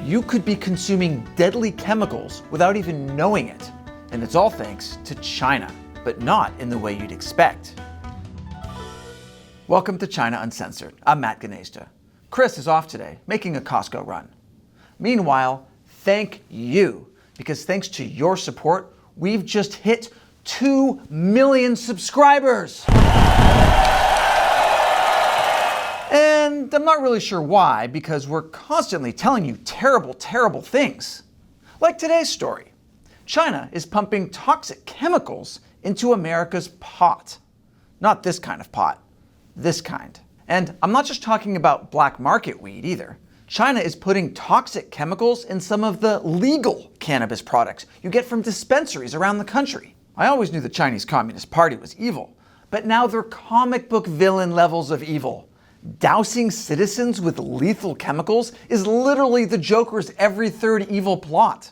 you could be consuming deadly chemicals without even knowing it. And it's all thanks to China, but not in the way you'd expect. Welcome to China Uncensored. I'm Matt Gnezda. Chris is off today, making a Costco run. Meanwhile, thank you, because thanks to your support, we've just hit 2 million subscribers. And I'm not really sure why, because we're constantly telling you terrible, terrible things. Like today's story. China is pumping toxic chemicals into America's pot. Not this kind of pot, this kind. And I'm not just talking about black market weed either. China is putting toxic chemicals in some of the legal cannabis products you get from dispensaries around the country. I always knew the Chinese Communist Party was evil, but now they're comic book villain levels of evil. Dousing citizens with lethal chemicals is literally the Joker's every third evil plot.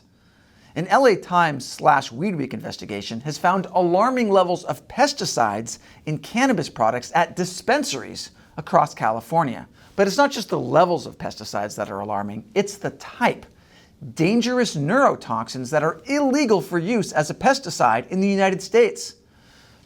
An LA Times/Weed Week investigation has found alarming levels of pesticides in cannabis products at dispensaries across California. But it's not just the levels of pesticides that are alarming, it's the type. Dangerous neurotoxins that are illegal for use as a pesticide in the United States.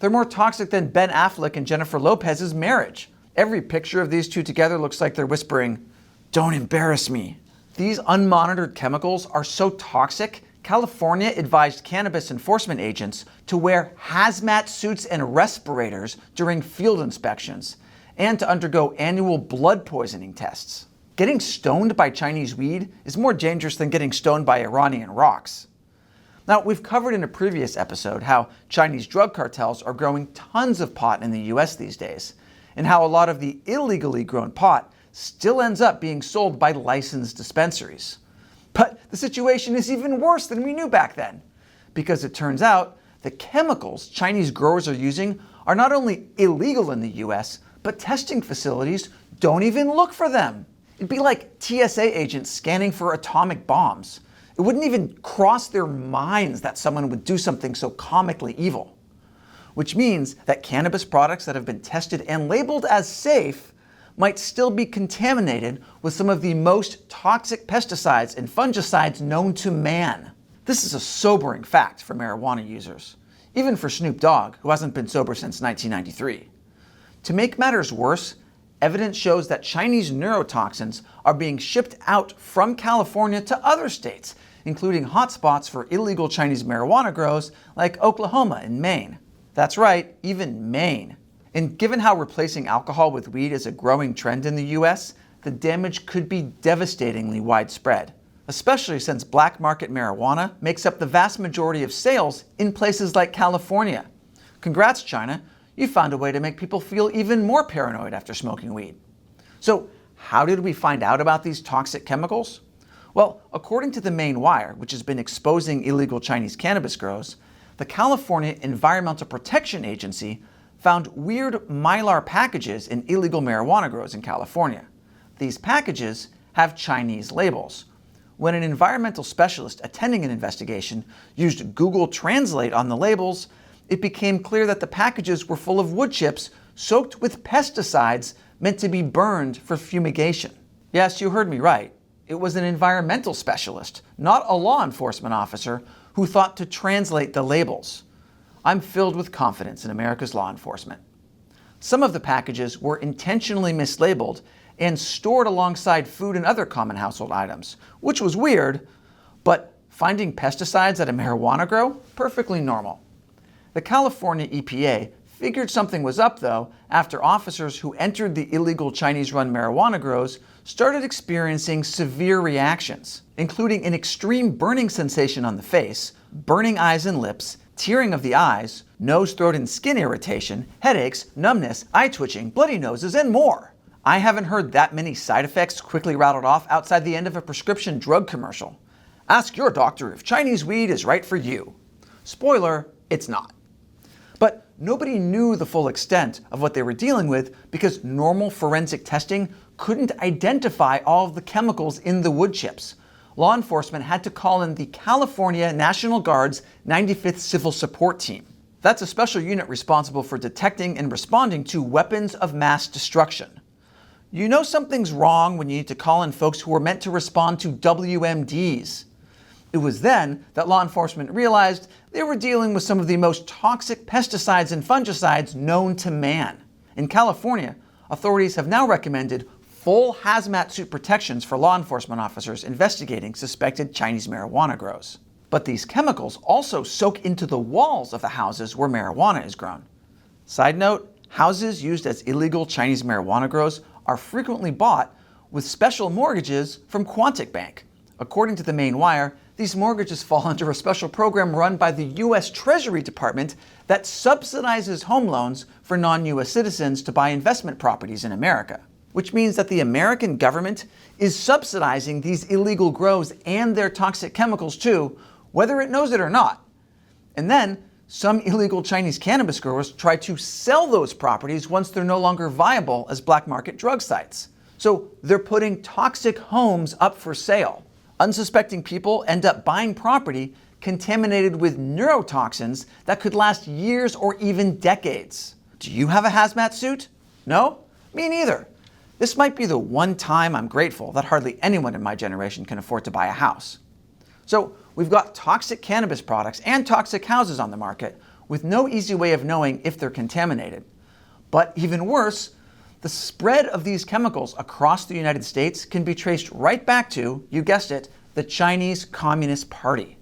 They're more toxic than Ben Affleck and Jennifer Lopez's marriage. Every picture of these two together looks like they're whispering, "Don't embarrass me." These unmonitored chemicals are so toxic, California advised cannabis enforcement agents to wear hazmat suits and respirators during field inspections, and to undergo annual blood poisoning tests. Getting stoned by Chinese weed is more dangerous than getting stoned by Iranian rocks. Now, we've covered in a previous episode how Chinese drug cartels are growing tons of pot in the US these days, and how a lot of the illegally grown pot still ends up being sold by licensed dispensaries. But the situation is even worse than we knew back then, because it turns out the chemicals Chinese growers are using are not only illegal in the US, but testing facilities don't even look for them. It'd be like TSA agents scanning for atomic bombs. It wouldn't even cross their minds that someone would do something so comically evil. Which means that cannabis products that have been tested and labeled as safe might still be contaminated with some of the most toxic pesticides and fungicides known to man. This is a sobering fact for marijuana users, even for Snoop Dogg, who hasn't been sober since 1993. To make matters worse, evidence shows that Chinese neurotoxins are being shipped out from California to other states, including hotspots for illegal Chinese marijuana grows like Oklahoma and Maine. That's right, even Maine. And given how replacing alcohol with weed is a growing trend in the US, the damage could be devastatingly widespread, especially since black market marijuana makes up the vast majority of sales in places like California. Congrats, China. You found a way to make people feel even more paranoid after smoking weed. So, how did we find out about these toxic chemicals? Well, according to the Maine Wire, which has been exposing illegal Chinese cannabis grows, the California Environmental Protection Agency found weird mylar packages in illegal marijuana grows in California. These packages have Chinese labels. When an environmental specialist attending an investigation used Google Translate on the labels, it became clear that the packages were full of wood chips soaked with pesticides meant to be burned for fumigation. Yes, you heard me right. It was an environmental specialist, not a law enforcement officer, who thought to translate the labels. I'm filled with confidence in America's law enforcement. Some of the packages were intentionally mislabeled and stored alongside food and other common household items, which was weird, but finding pesticides at a marijuana grow? Perfectly normal. The California EPA figured something was up, though, after officers who entered the illegal Chinese-run marijuana grows started experiencing severe reactions, including an extreme burning sensation on the face, burning eyes and lips, tearing of the eyes, nose, throat, and skin irritation, headaches, numbness, eye twitching, bloody noses, and more. I haven't heard that many side effects quickly rattled off outside the end of a prescription drug commercial. Ask your doctor if Chinese weed is right for you. Spoiler, it's not. But nobody knew the full extent of what they were dealing with because normal forensic testing couldn't identify all of the chemicals in the wood chips. Law enforcement had to call in the California National Guard's 95th Civil Support Team. That's a special unit responsible for detecting and responding to weapons of mass destruction. You know something's wrong when you need to call in folks who were meant to respond to WMDs. It was then that law enforcement realized they were dealing with some of the most toxic pesticides and fungicides known to man. In California, authorities have now recommended full hazmat suit protections for law enforcement officers investigating suspected Chinese marijuana grows. But these chemicals also soak into the walls of the houses where marijuana is grown. Side note, houses used as illegal Chinese marijuana grows are frequently bought with special mortgages from Quantic Bank. According to the Main Wire, these mortgages fall under a special program run by the U.S. Treasury Department that subsidizes home loans for non-U.S. citizens to buy investment properties in America, which means that the American government is subsidizing these illegal grows and their toxic chemicals too, whether it knows it or not. And then, some illegal Chinese cannabis growers try to sell those properties once they're no longer viable as black market drug sites. So they're putting toxic homes up for sale. Unsuspecting people end up buying property contaminated with neurotoxins that could last years or even decades. Do you have a hazmat suit? No? Me neither. This might be the one time I'm grateful that hardly anyone in my generation can afford to buy a house. So we've got toxic cannabis products and toxic houses on the market with no easy way of knowing if they're contaminated. But even worse, the spread of these chemicals across the United States can be traced right back to, you guessed it, the Chinese Communist Party.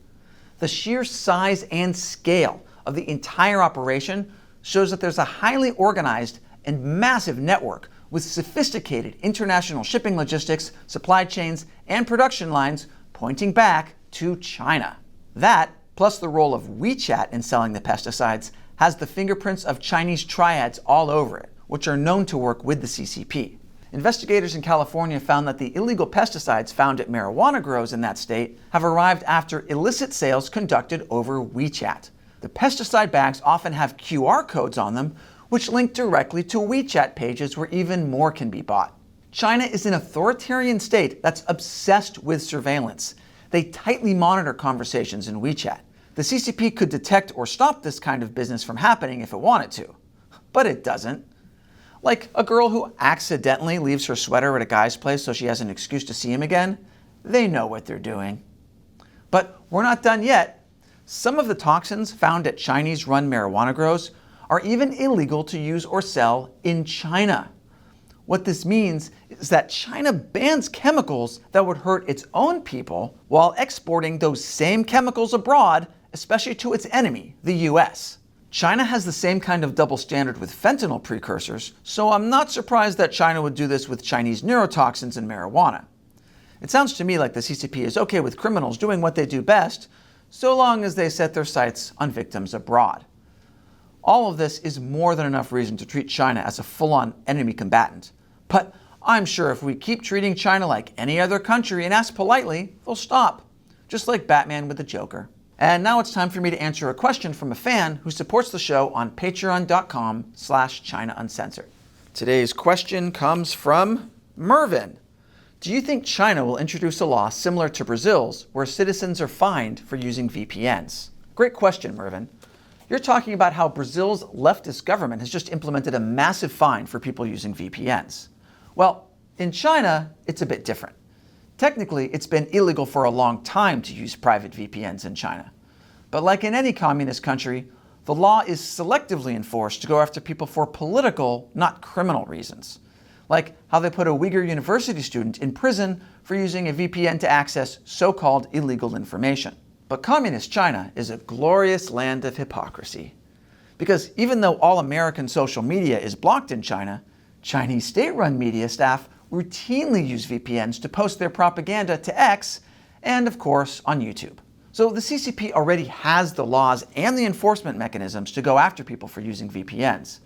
The sheer size and scale of the entire operation shows that there's a highly organized and massive network with sophisticated international shipping logistics, supply chains, and production lines pointing back to China. That, plus the role of WeChat in selling the pesticides, has the fingerprints of Chinese triads all over it, which are known to work with the CCP. Investigators in California found that the illegal pesticides found at marijuana grows in that state have arrived after illicit sales conducted over WeChat. The pesticide bags often have QR codes on them, which link directly to WeChat pages where even more can be bought. China is an authoritarian state that's obsessed with surveillance. They tightly monitor conversations in WeChat. The CCP could detect or stop this kind of business from happening if it wanted to. But it doesn't. Like a girl who accidentally leaves her sweater at a guy's place so she has an excuse to see him again. They know what they're doing. But we're not done yet. Some of the toxins found at Chinese-run marijuana grows are even illegal to use or sell in China. What this means is that China bans chemicals that would hurt its own people while exporting those same chemicals abroad, especially to its enemy, the US. China has the same kind of double standard with fentanyl precursors, so I'm not surprised that China would do this with Chinese neurotoxins and marijuana. It sounds to me like the CCP is okay with criminals doing what they do best, so long as they set their sights on victims abroad. All of this is more than enough reason to treat China as a full-on enemy combatant. But I'm sure if we keep treating China like any other country and ask politely, they'll stop. Just like Batman with the Joker. And now it's time for me to answer a question from a fan who supports the show on patreon.com/China Uncensored. Today's question comes from Mervin. Do you think China will introduce a law similar to Brazil's where citizens are fined for using VPNs? Great question, Mervin. You're talking about how Brazil's leftist government has just implemented a massive fine for people using VPNs. Well, in China, it's a bit different. Technically, it's been illegal for a long time to use private VPNs in China. But like in any communist country, the law is selectively enforced to go after people for political, not criminal reasons. Like how they put a Uyghur university student in prison for using a VPN to access so-called illegal information. But communist China is a glorious land of hypocrisy. Because even though all American social media is blocked in China, Chinese state-run media staff routinely use VPNs to post their propaganda to X and, of course, on YouTube. So the CCP already has the laws and the enforcement mechanisms to go after people for using VPNs.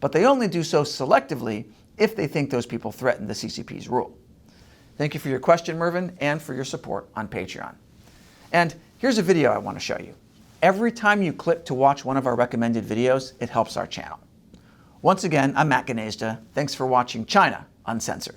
But they only do so selectively if they think those people threaten the CCP's rule. Thank you for your question, Mervin, and for your support on Patreon. And here's a video I want to show you. Every time you click to watch one of our recommended videos, it helps our channel. Once again, I'm Matt Gnezda. Thanks for watching China Uncensored.